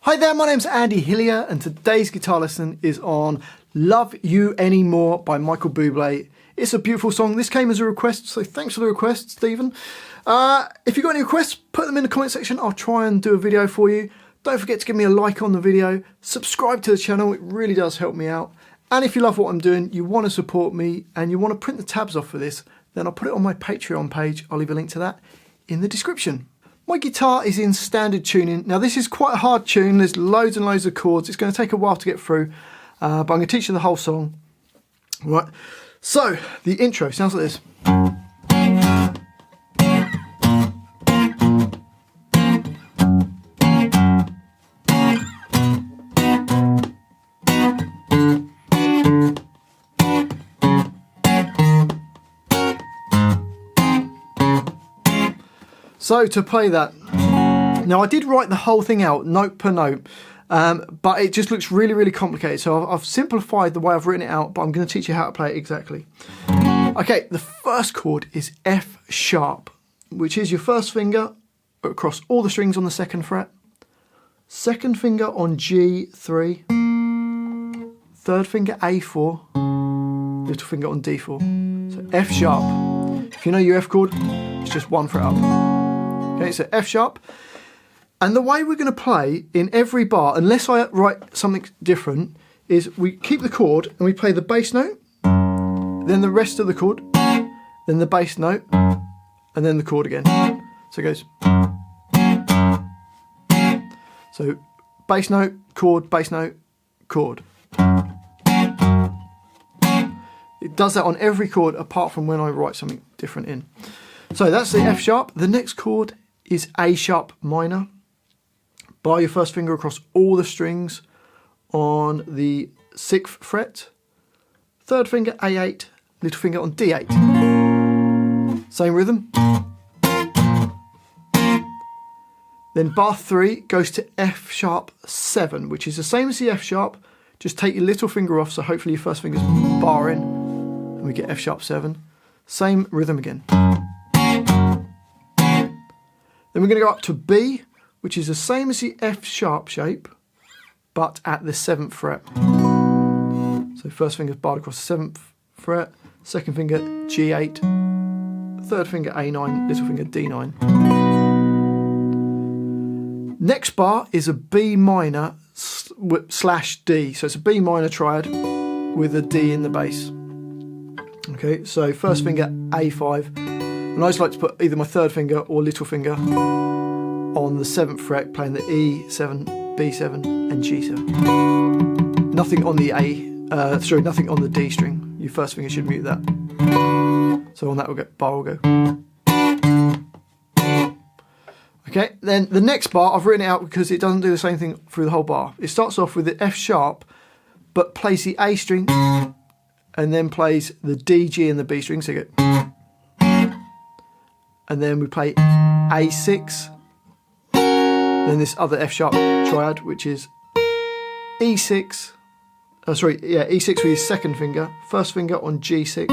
Hi there, my name's Andy Hillier and today's guitar lesson is on Love You Anymore by Michael Bublé. It's a beautiful song. This came as a request, so thanks for the request, Stephen. If you've got any requests, put them in the comment section. I'll try and do a video for you. Don't forget to give me a like on the video. Subscribe to the channel, it really does help me out. And if you love what I'm doing, you want to support me and you want to print the tabs off for this, then I'll put it on my Patreon page. I'll leave a link to that in the description. My guitar is in standard tuning. Now this is quite a hard tune, there's loads and loads of chords. It's going to take a while to get through, but I'm going to teach you the whole song. Right, so the intro sounds like this. So to play that, now I did write the whole thing out note per note, but it just looks really complicated. So I've simplified the way I've written it out, but I'm going to teach you how to play it exactly. Okay, the first chord is F sharp, which is your first finger across all the strings on the second fret, second finger on G3, third finger A4, little finger on D4. So F sharp. If you know your F chord, it's just one fret up. Okay, so F sharp. And the way we're going to play in every bar, unless I write something different, is we keep the chord and we play the bass note, then the rest of the chord, then the bass note, and then the chord again. So it goes. So bass note, chord, bass note, chord. It does that on every chord apart from when I write something different in. So that's the F sharp. The next chord is A sharp minor. Bar your first finger across all the strings on the 6th fret. Third finger A8, little finger on D8. Same rhythm. Then bar 3 goes to F sharp 7, which is the same as the F sharp. Just take your little finger off, so hopefully your first finger's barring, and we get F sharp 7. Same rhythm again. Then we're going to go up to B, which is the same as the F sharp shape, but at the 7th fret. So first finger's barred across the 7th fret, second finger G8, third finger A9, little finger D9. Next bar is a B minor slash D. So it's a B minor triad with a D in the bass. Okay, so first finger A5. And I just like to put either my third finger or little finger on the 7th fret, playing the E7, B7 and G7. Nothing on the nothing on the D string. Your first finger should mute that. So on that bar will go. Okay, then the next bar I've written it out because it doesn't do the same thing through the whole bar. It starts off with the F sharp, but plays the A string and then plays the D, G and the B string. So you go. And then we play A6, then this other F sharp triad, which is E6, E6 with your second finger, first finger on G6,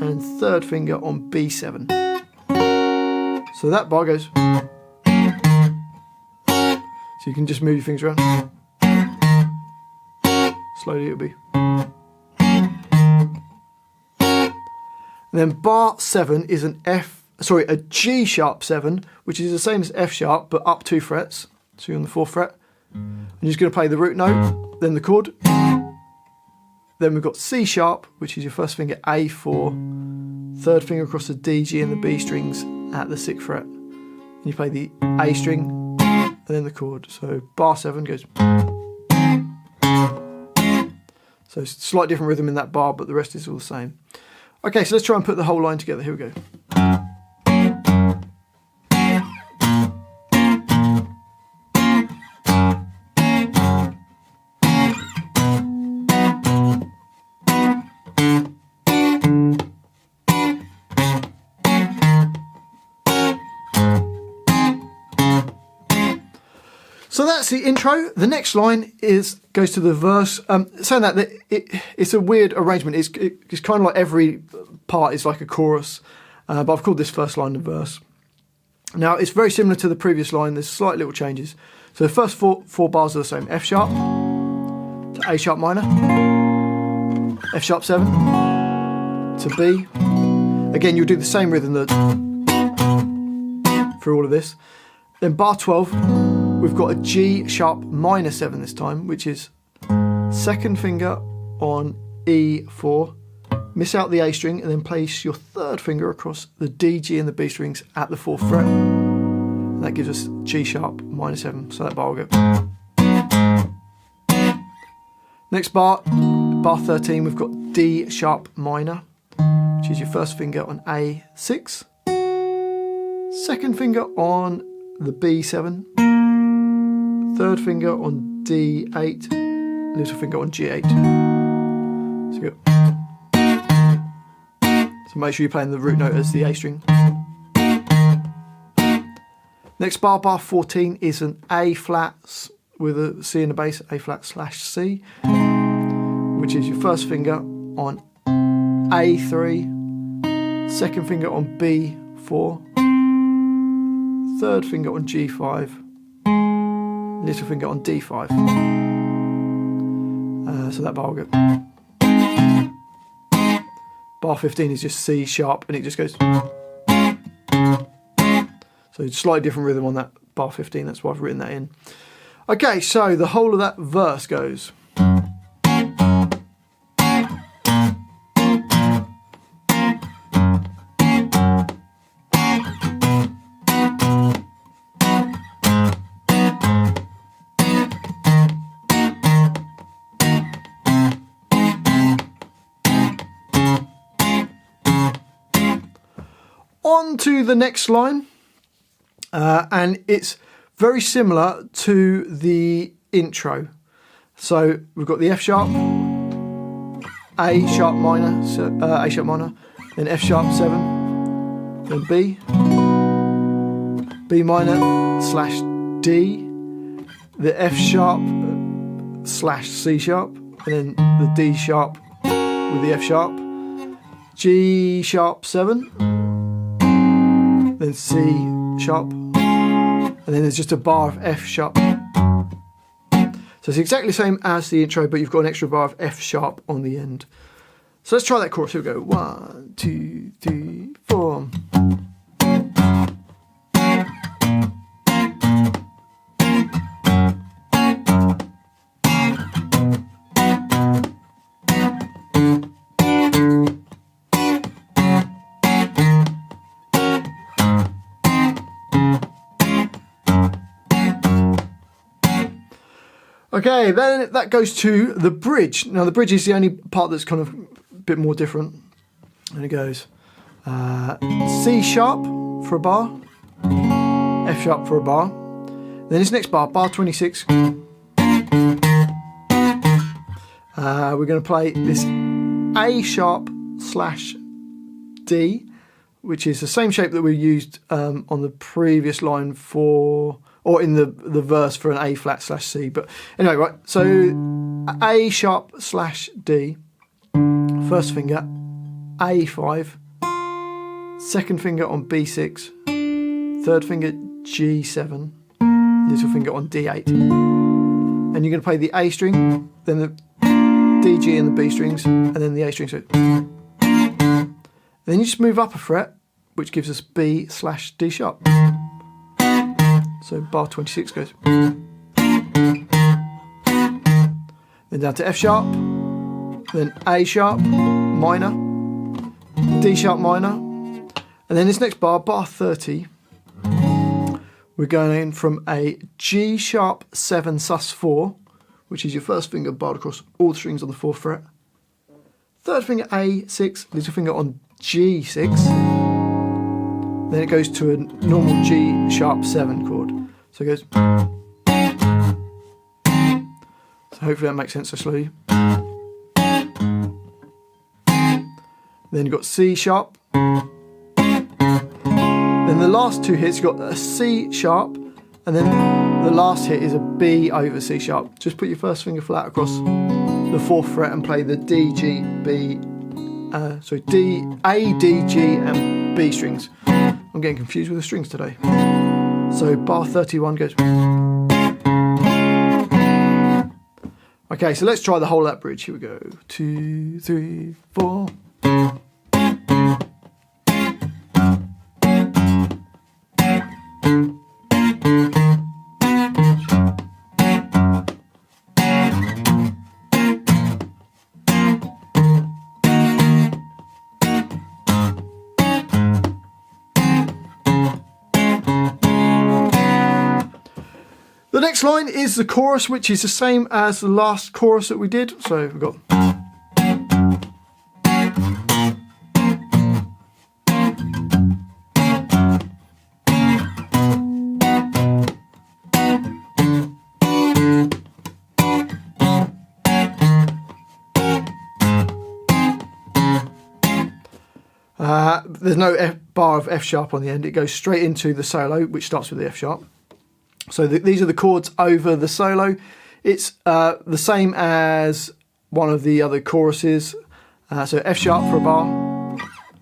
and third finger on B7. So that bar goes. So you can just move your fingers around. Slowly it'll be. And then bar 7 is a G sharp 7, which is the same as F sharp, but up 2 frets. So you're on the 4th fret. And you're just going to play the root note, then the chord. Then we've got C sharp, which is your first finger A4, third finger across the D, G and the B strings at the 6th fret. And you play the A string, and then the chord. So bar 7 goes. So slight different rhythm in that bar, but the rest is all the same. Okay, so let's try and put the whole line together. Here we go. So that's the intro. The next line goes to the verse. Saying that it's a weird arrangement. It's kind of like every part is like a chorus, but I've called this first line the verse. Now it's very similar to the previous line. There's slight little changes. So the first four bars are the same. F sharp to A sharp minor, F sharp 7 to B. Again, you'll do the same rhythm through all of this. Then bar 12, we've got a G sharp minor 7 this time, which is second finger on E4, miss out the A string, and then place your third finger across the D, G and the B strings at the 4th fret. And that gives us G sharp minor 7, so that bar will go. Next bar, bar 13, we've got D sharp minor, which is your first finger on A6, second finger on the B7, third finger on D8, little finger on G8. So, so make sure you're playing the root note as the A string. Next bar, bar 14, is an A flat with a C in the bass, A flat slash C, which is your first finger on A3, second finger on B4, third finger on G5, little finger on D5. So that bar will go. Bar 15 is just C sharp, and it just goes. So slightly different rhythm on that bar 15, that's why I've written that in. Okay, so the whole of that verse goes. On to the next line, and it's very similar to the intro. So we've got the F sharp, A sharp minor, then F sharp 7, then B, B minor slash D, the F sharp slash C sharp, and then the D sharp with the F sharp, G sharp 7, then C sharp, and then there's just a bar of F sharp. So it's exactly the same as the intro, but you've got an extra bar of F sharp on the end. So let's try that chorus. Here we go. 1, 2, 3, 4. Okay, then that goes to the bridge. Now the bridge is the only part that's kind of a bit more different. And it goes C sharp for a bar, F sharp for a bar. Then this next bar, bar 26, we're going to play this A sharp slash D, which is the same shape that we used on the previous line for, or in the verse for an A flat slash C. But anyway, right, so A sharp slash D, first finger A5, second finger on B6, third finger G7, little finger on D8. And you're going to play the A string, then the D, G and the B strings, and then the A string. So, and then you just move up a fret, which gives us B slash D sharp. So bar 26 goes. Then down to F sharp, then A sharp, minor, D sharp minor, and then this next bar, bar 30, we're going in from a G sharp 7 sus4, which is your first finger barred across all the strings on the 4th fret, third finger A6, little finger on G6, then it goes to a normal G sharp 7 chord. So it goes. So hopefully that makes sense so slowly. Then you've got C sharp. Then the last two hits, you've got a C sharp, and then the last hit is a B over C sharp. Just put your first finger flat across the 4th fret and play the D, G, B, D, A, D, G and B strings. I'm I'm getting confused with the strings today. So bar 31 goes. Okay, so let's try the whole of that bridge. Here we go. 2, 3, 4. The next line is the chorus, which is the same as the last chorus that we did. So we've got. There's no bar of F sharp on the end. It goes straight into the solo, which starts with the F sharp. So these are the chords over the solo. It's the same as one of the other choruses. So F sharp for a bar,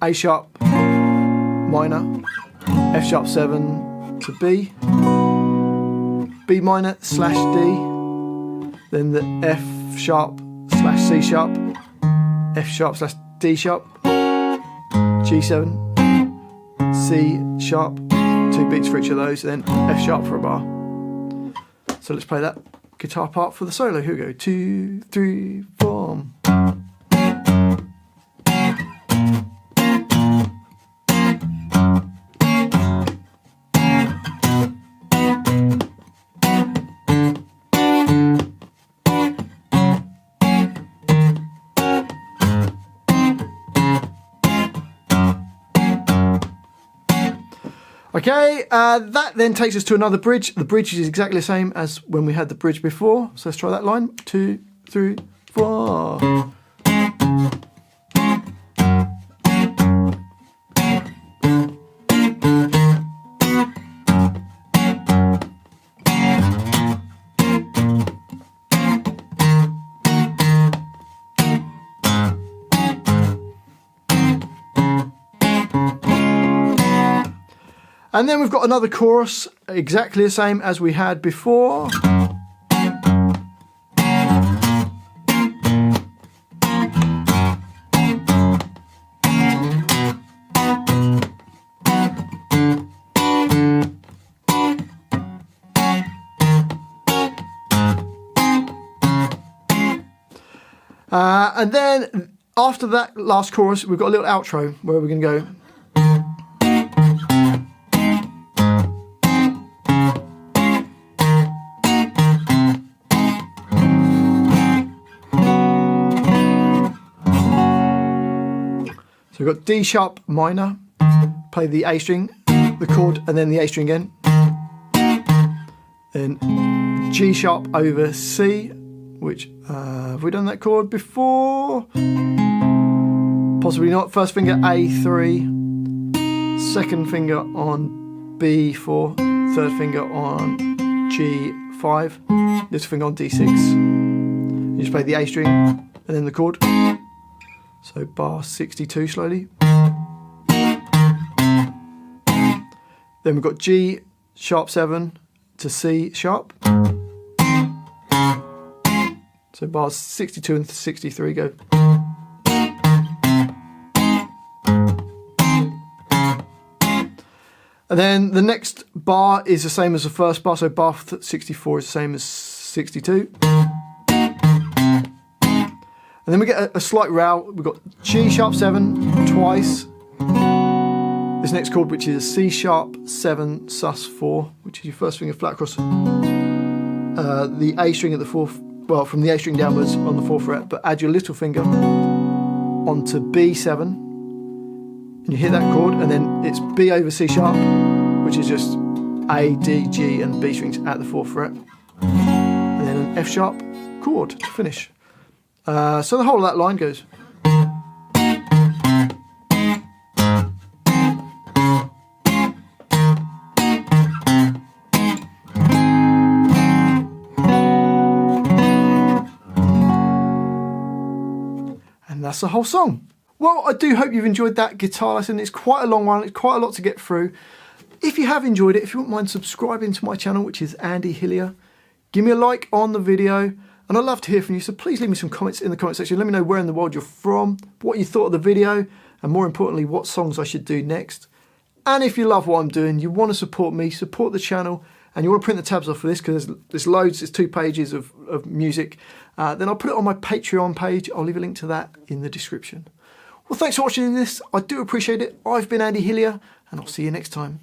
A sharp minor, F sharp 7 to B, B minor / D, then the F sharp / C sharp, F sharp / D sharp, G7, C sharp, 2 beats for each of those, then F sharp for a bar. So let's play that guitar part for the solo. Here we go. 2, 3, 4. Okay, that then takes us to another bridge. The bridge is exactly the same as when we had the bridge before. So let's try that line. 2, 3, 4. And then we've got another chorus, exactly the same as we had before. And then after that last chorus, we've got a little outro where we're going to go. So we've got D sharp minor, play the A string, the chord, and then the A string again. Then G sharp over C, which, have we done that chord before? Possibly not. First finger A3, second finger on B4, third finger on G5, little finger on D6. You just play the A string and then the chord. So bar 62 slowly. Then we've got G sharp 7 to C sharp. So bars 62 and 63 go. And then the next bar is the same as the first bar, so bar 64 is the same as 62. And then we get a slight row. We've got G sharp 7 twice. This next chord, which is C sharp 7 sus4, which is your first finger flat across the A string at the fourth, well, from the A string downwards on the 4th fret, but add your little finger onto B7, and you hit that chord, and then it's B over C sharp, which is just A, D, G, and B strings at the 4th fret, and then an F sharp chord to finish. So the whole of that line goes. And that's the whole song. Well, I do hope you've enjoyed that guitar lesson. It's quite a long one. It's quite a lot to get through. If you have enjoyed it, if you wouldn't mind subscribing to my channel, which is Andy Hillier, give me a like on the video, and I'd love to hear from you. So please leave me some comments in the comment section. Let me know where in the world you're from, what you thought of the video, and more importantly, what songs I should do next. And if you love what I'm doing, you want to support me, support the channel, and you want to print the tabs off for this, because there's loads, there's 2 pages of music, then I'll put it on my Patreon page. I'll leave a link to that in the description. Well, thanks for watching this. I do appreciate it. I've been Andy Hillier, and I'll see you next time.